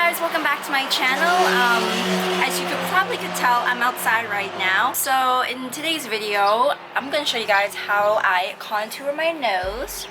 guys, welcome back to my channel. As you could tell, I'm outside right now. So in today's video, I'm going to show you guys how I contour my nose,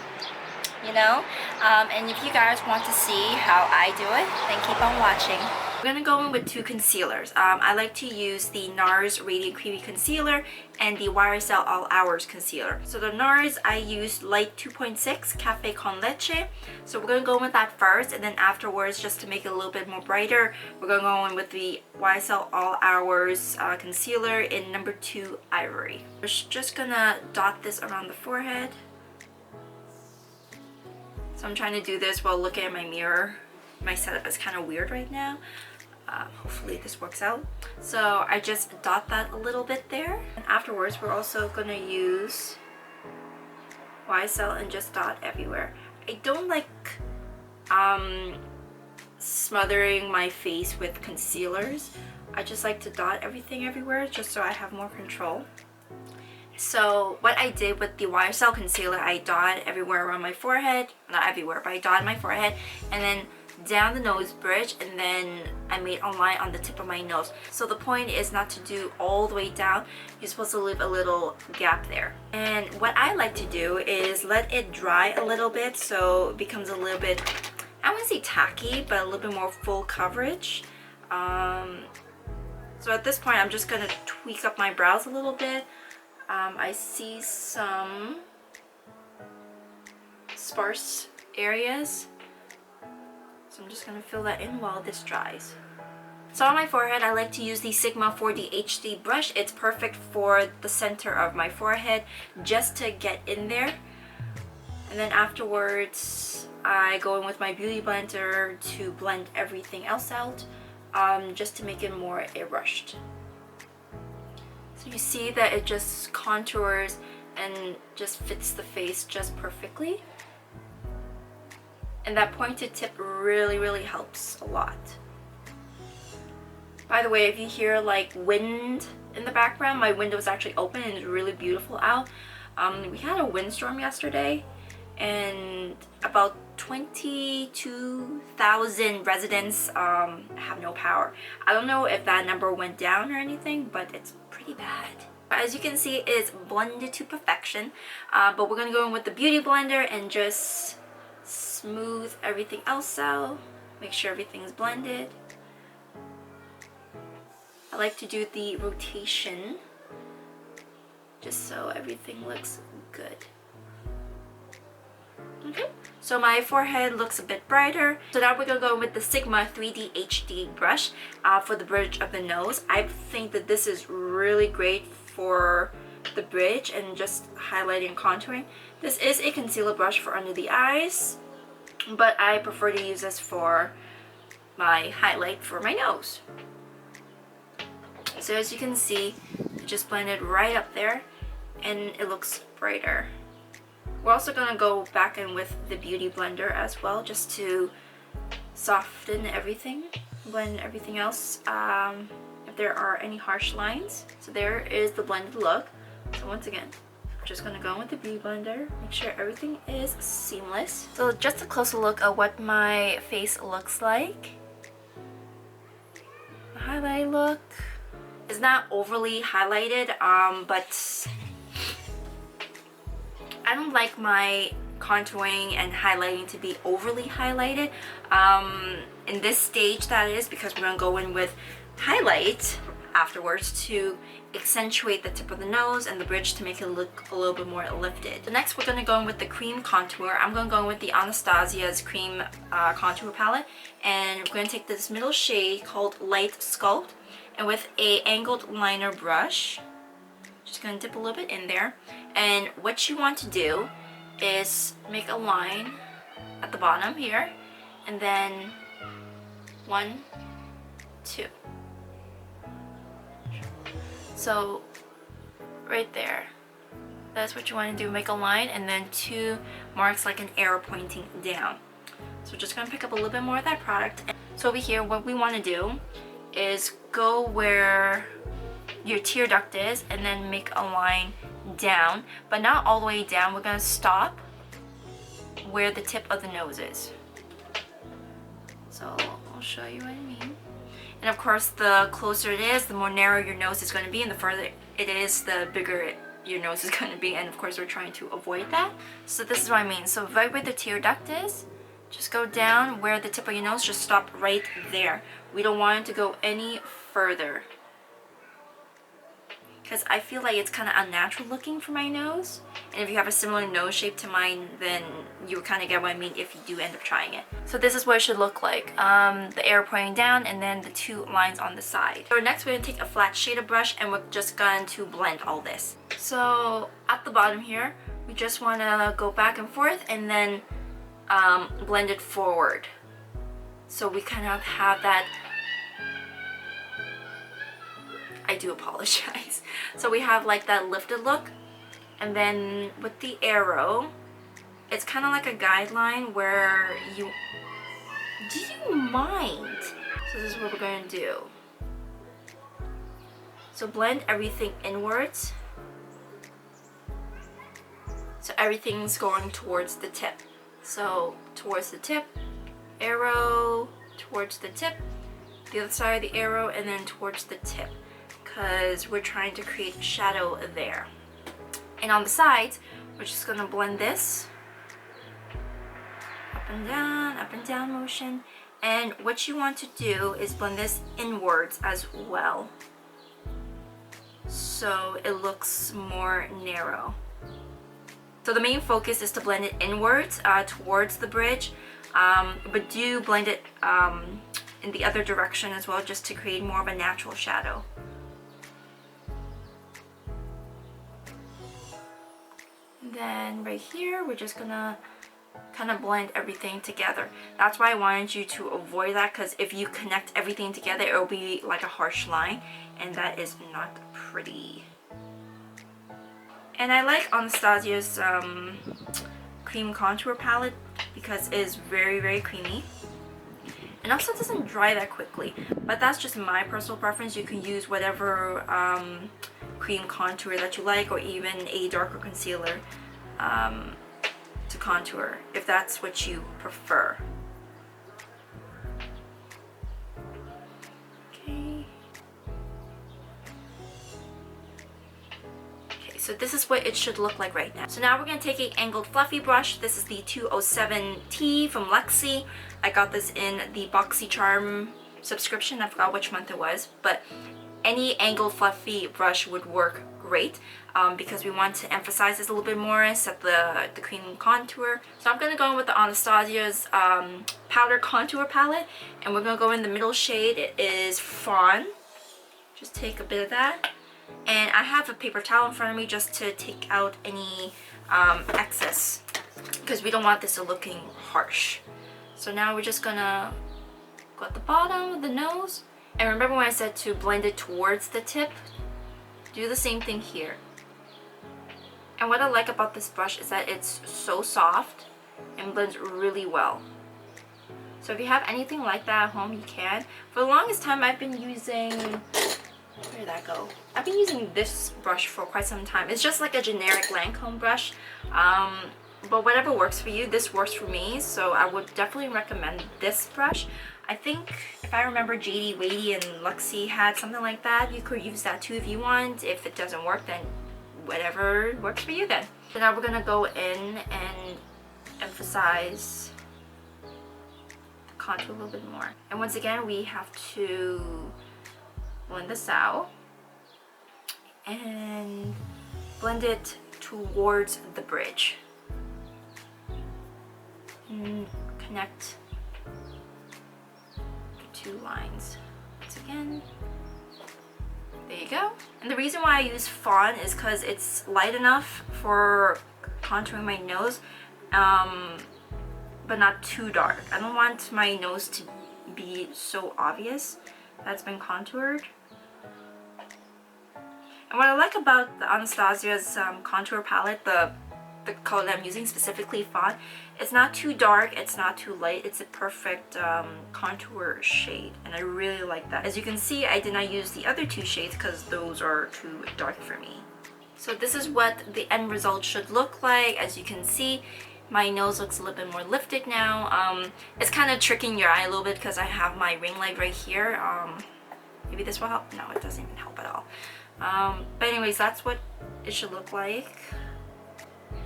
and if you guys want to see how I do it, then keep on watching. I'm going to go in with two concealers. I like to use the Nars Radiant Creamy Concealer and the YSL All Hours Concealer. So the Nars, I used Light 2.6 Cafe Con Leche. So we're going to go in with that first, and then afterwards, just to make it a little bit more brighter, we're going to go in with the YSL All Hours Concealer in number 2 Ivory. We're just going to dot this around the forehead. So I'm trying to do this while looking at my mirror. My setup is kind of weird right now. Hopefully this works out. So I just dot that a little bit there. And afterwards, we're also going to use YSL and just dot everywhere. I don't like smothering my face with concealers. I just like to dot everything everywhere just so I have more control. So what I did with the YSL concealer, I dot everywhere around my forehead. Not everywhere, but I dotted my forehead. And then down the nose bridge, and then I made a line on the tip of my nose. So the point is not to do all the way down. You're supposed to leave a little gap there. And what I like to do is let it dry a little bit so it becomes a little bit, I wouldn't say tacky, but a little bit more full coverage. So at this point, I'm just gonna tweak up my brows a little bit. I see some sparse areas, so I'm just going to fill that in while this dries. So on my forehead, I like to use the Sigma 4D HD brush. It's perfect for the center of my forehead, just to get in there. And then afterwards, I go in with my beauty blender to blend everything else out, just to make it more airbrushed. So you see that it just contours and just fits the face just perfectly. And that pointed tip really helps a lot. By the way, if you hear like wind in the background, my window is actually open and it's really beautiful out. We had a windstorm yesterday, and about 22,000 residents have no power. I don't know if that number went down or anything, but it's pretty bad. As you can see, it's blended to perfection, but we're gonna go in with the beauty blender and just smooth everything else out, make sure everything's blended. I like to do the rotation just so everything looks good. Okay, so my forehead looks a bit brighter. So now we're gonna go with the Sigma 3D HD brush for the bridge of the nose. I think that this is really great for the bridge and just highlighting and contouring. This is a concealer brush for under the eyes, but I prefer to use this for my highlight for my nose. So as you can see, it just blended right up there and it looks brighter. We're also going to go back in with the beauty blender as well, just to soften everything, blend everything else, if there are any harsh lines. So there is the blended look. So once again, I'm just going to go in with the beauty blender, make sure everything is seamless. So just a closer look at what my face looks like. The highlight look is not overly highlighted, but I don't like my contouring and highlighting to be overly highlighted. In this stage that is, because we're going to go in with highlight afterwards to accentuate the tip of the nose and the bridge to make it look a little bit more lifted. So next we're going to go in with the cream contour. I'm going to go in with the Anastasia's cream contour palette, and we're going to take this middle shade called Light Sculpt, and with a angled liner brush, just going to dip a little bit in there. And what you want to do is make a line at the bottom here, and then 1, 2. So right there, that's what you want to do, make a line, and then 2 marks like an arrow pointing down. So we're just going to pick up a little bit more of that product. So over here, what we want to do is go where your tear duct is and then make a line down, but not all the way down. We're going to stop where the tip of the nose is. So I'll show you what I mean. And of course, the closer it is, the more narrow your nose is going to be, and the further it is, the bigger your nose is going to be. And of course, we're trying to avoid that. So this is what I mean. So right where the tear duct is, just go down where the tip of your nose, just stop right there. We don't want it to go any further, because I feel like it's kind of unnatural looking for my nose. And if you have a similar nose shape to mine, then you kind of get what I mean if you do end up trying it. So this is what it should look like. The arrow pointing down and then the two lines on the side. So next we're going to take a flat shader brush and we're just going to blend all this. So at the bottom here, we just want to go back and forth and then blend it forward. So we kind of have that, I do apologize. So we have like that lifted look, and then with the arrow, it's kind of like a guideline where you, do you mind? So this is what we're going to do. So blend everything inwards. So everything's going towards the tip. So towards the tip, arrow, towards the tip, the other side of the arrow, and then towards the tip, because we're trying to create shadow there. And on the sides, we're just gonna blend this up and down motion. And what you want to do is blend this inwards as well, so it looks more narrow. So the main focus is to blend it inwards towards the bridge, but do blend it in the other direction as well, just to create more of a natural shadow. And then right here, we're just gonna kind of blend everything together. That's why I wanted you to avoid that, because if you connect everything together, it will be like a harsh line, and that is not pretty. And I like Anastasia's cream contour palette because it is very, very creamy. And also doesn't dry that quickly. But that's just my personal preference. You can use whatever cream contour that you like, or even a darker concealer to contour, if that's what you prefer. So this is what it should look like right now. So now we're going to take an angled fluffy brush. This is the 207T from Lexi. I got this in the BoxyCharm subscription. I forgot which month it was, but any angled fluffy brush would work great because we want to emphasize this a little bit more and set the cream contour. So I'm going to go in with the Anastasia's powder contour palette, and we're going to go in the middle shade. It is Fawn. Just take a bit of that. And I have a paper towel in front of me just to take out any excess, because we don't want this to looking harsh. So now we're just gonna go at the bottom of the nose. And remember when I said to blend it towards the tip? Do the same thing here. And what I like about this brush is that it's so soft and blends really well. So if you have anything like that at home, you can. For the longest time, I've been using... Where did that go? I've been using this brush for quite some time. It's just like a generic Lancome brush, but whatever works for you, this works for me, so I would definitely recommend this brush. I think if I remember, JD Wadey and Lexi had something like that. You could use that too if you want. If it doesn't work, then whatever works for you then. So now we're gonna go in and emphasize the contour a little bit more. And once again, we have to blend this out and blend it towards the bridge and connect the two lines. Once again, there you go. And the reason why I use Fawn is because it's light enough for contouring my nose, but not too dark. I don't want my nose to be so obvious that's been contoured. And what I like about the Anastasia's contour palette, the color that I'm using, specifically Fawn, it's not too dark, it's not too light, it's a perfect contour shade, and I really like that. As you can see, I did not use the other two shades because those are too dark for me. So this is what the end result should look like. As you can see, my nose looks a little bit more lifted now. It's kind of tricking your eye a little bit because I have my ring light right here. Maybe this will help. No, it doesn't even help at all. But anyways, that's what it should look like.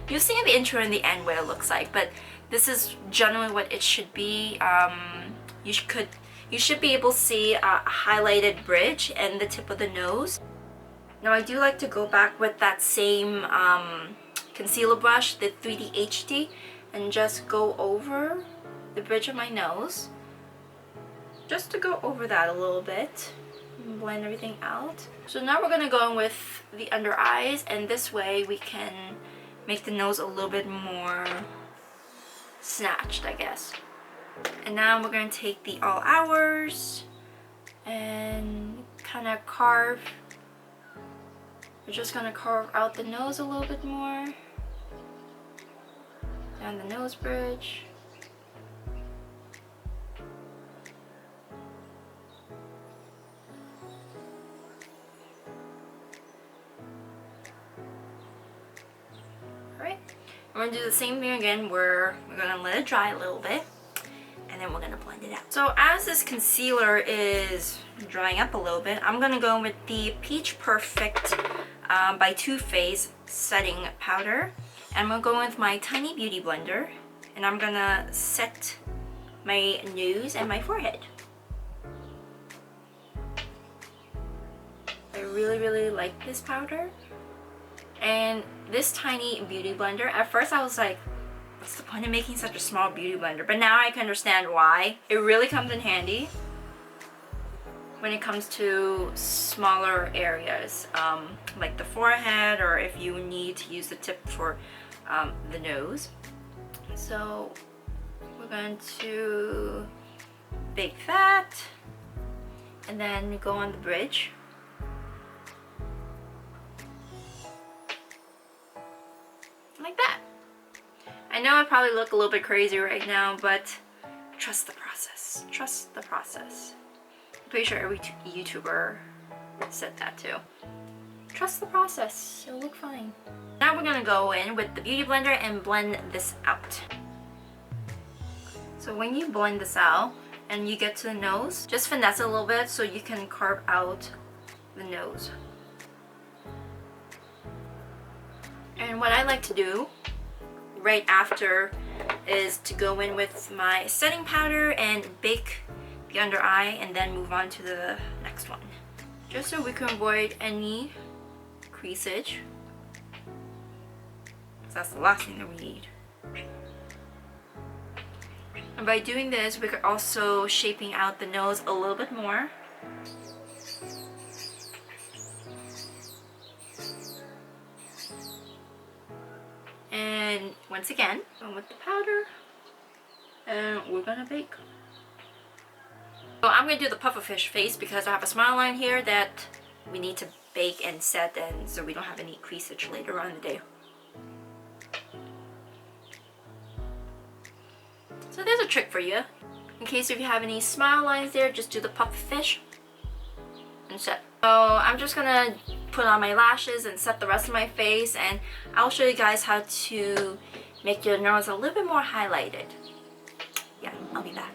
You'll see in the intro and the end what it looks like, but this is generally what it should be. You should be able to see a highlighted bridge and the tip of the nose. Now I do like to go back with that same concealer brush, the 3D HD, and just go over the bridge of my nose. Just to go over that a little bit and blend everything out. So now we're gonna go in with the under eyes, and this way we can make the nose a little bit more snatched, I guess. And now we're going to take the all hours and kind of carve. We're just going to carve out the nose a little bit more. Down the nose bridge. Alright, we're going to do the same thing again where we're going to let it dry a little bit. And then we're gonna blend it out. So as this concealer is drying up a little bit, I'm gonna go with the Peach Perfect by Too Faced setting powder. And I'm gonna go with my tiny beauty blender, and I'm gonna set my nose and my forehead. I really like this powder. And this tiny beauty blender, at first I was like, what's the point of making such a small beauty blender? But now I can understand why. It really comes in handy when it comes to smaller areas, like the forehead, or if you need to use the tip for the nose. So we're going to bake that, and then go on the bridge. Like that. I know I probably look a little bit crazy right now, but trust the process. Trust the process. I'm pretty sure every YouTuber said that too. Trust the process. It'll look fine. Now we're gonna go in with the beauty blender and blend this out. So when you blend this out and you get to the nose, just finesse it a little bit so you can carve out the nose. And what I like to do right after is to go in with my setting powder and bake the under eye, and then move on to the next one, just so we can avoid any creasage. That's the last thing that we need. And by doing this, we could also shaping out the nose a little bit more. And once again, go with the powder, and we're gonna bake. So I'm gonna do the pufferfish face because I have a smile line here that we need to bake and set, and so we don't have any creasage later on in the day. So there's a trick for you. In case if you have any smile lines there, just do the pufferfish and set. So I'm just gonna put on my lashes and set the rest of my face, and I'll show you guys how to make your nose a little bit more highlighted. Yeah, I'll be back.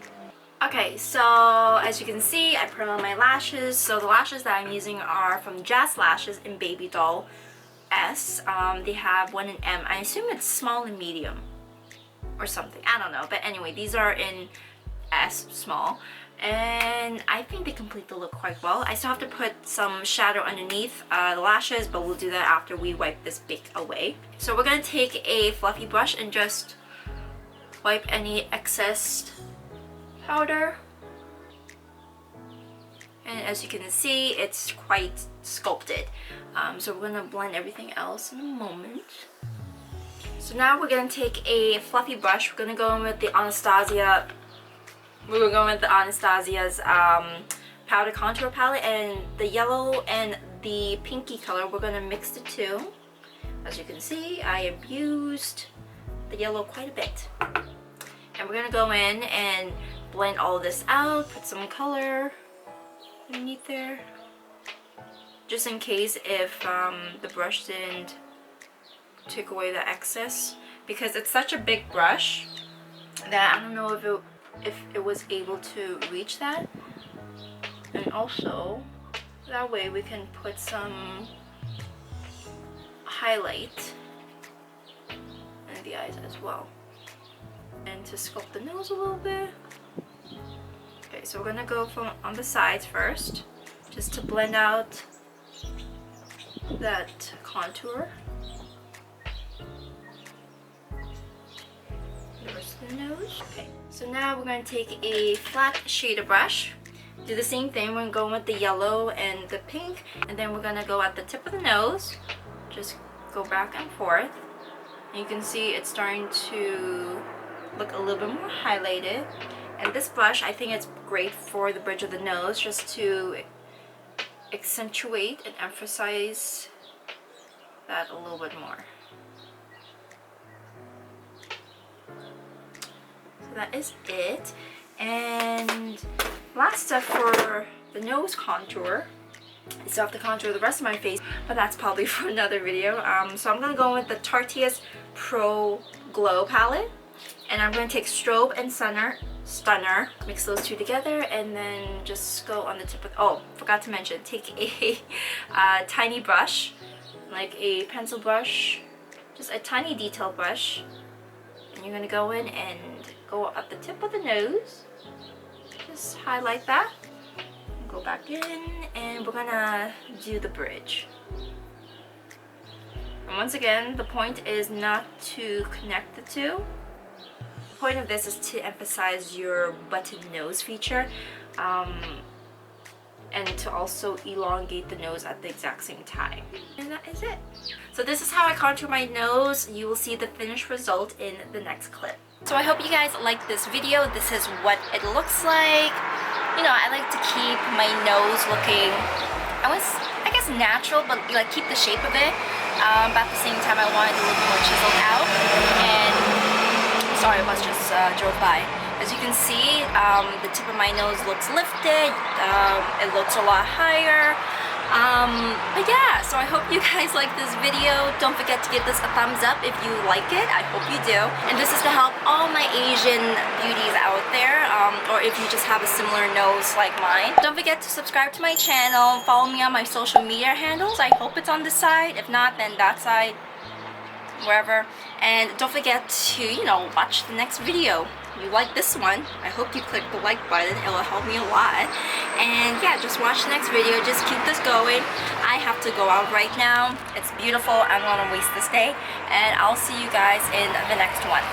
Okay, so as you can see, I put on my lashes. So the lashes that I'm using are from Jazz Lashes in Baby Doll S. They have one in M. I assume it's small and medium or something. I don't know. But anyway, these are in S, small. And I think they complete the look quite well. I still have to put some shadow underneath the lashes, but we'll do that after we wipe this bake away. So we're going to take a fluffy brush and just wipe any excess powder. And as you can see, it's quite sculpted. So we're going to blend everything else in a moment. So now we're going to take a fluffy brush. We're going to go in with the Anastasia. We're going with the Anastasia's powder contour palette, and the yellow and the pinky color, we're going to mix the two. As you can see, I abused the yellow quite a bit. And we're going to go in and blend all this out, put some color underneath there. Just in case if the brush didn't take away the excess. because it's such a big brush that I don't know if it was able to reach that. And also that way we can put some highlight in the eyes as well, and to sculpt the nose a little bit. Okay, so we're gonna go from on the sides first, just to blend out that contour. The rest of the nose. Okay, so now we're gonna take a flat shader brush, do the same thing. We're gonna go with the yellow and the pink, and then we're gonna go at the tip of the nose, just go back and forth. And you can see it's starting to look a little bit more highlighted. And this brush, I think it's great for the bridge of the nose, just to accentuate and emphasize that a little bit more. So that is it. And last step for the nose contour. I still have to contour the rest of my face, but that's probably for another video. So I'm going to go with the Tarteist Pro Glow palette. And I'm going to take Strobe and Stunner, mix those two together, and then just go on the tip of, oh, forgot to mention, take a tiny brush, like a pencil brush, just a tiny detail brush, and you're going to go in and go at the tip of the nose, just highlight that, go back in, and we're going to do the bridge. And once again, the point is not to connect the two. The point of this is to emphasize your button nose feature, and to also elongate the nose at the exact same time. And that is it. So this is how I contour my nose. You will see the finished result in the next clip. So I hope you guys liked this video. This is what it looks like. You know, I like to keep my nose looking, I guess natural, but like keep the shape of it. But at the same time, I wanted it a little more chiseled out. And sorry, a bus just drove by. As you can see, the tip of my nose looks lifted. It looks a lot higher. But yeah, so I hope you guys like this video. Don't forget to give this a thumbs up if you like it. I hope you do. And this is to help all my Asian beauties out there, or if you just have a similar nose like mine. Don't forget to subscribe to my channel. Follow me on my social media handles. I hope it's on this side. If not, then that side, wherever. And don't forget to, you know, watch the next video. If you like this one, I hope you click the like button. It will help me a lot. And yeah, just watch the next video. Just keep this going. I have to go out right now. It's beautiful. I don't want to waste this day. And I'll see you guys in the next one.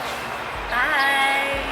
Bye!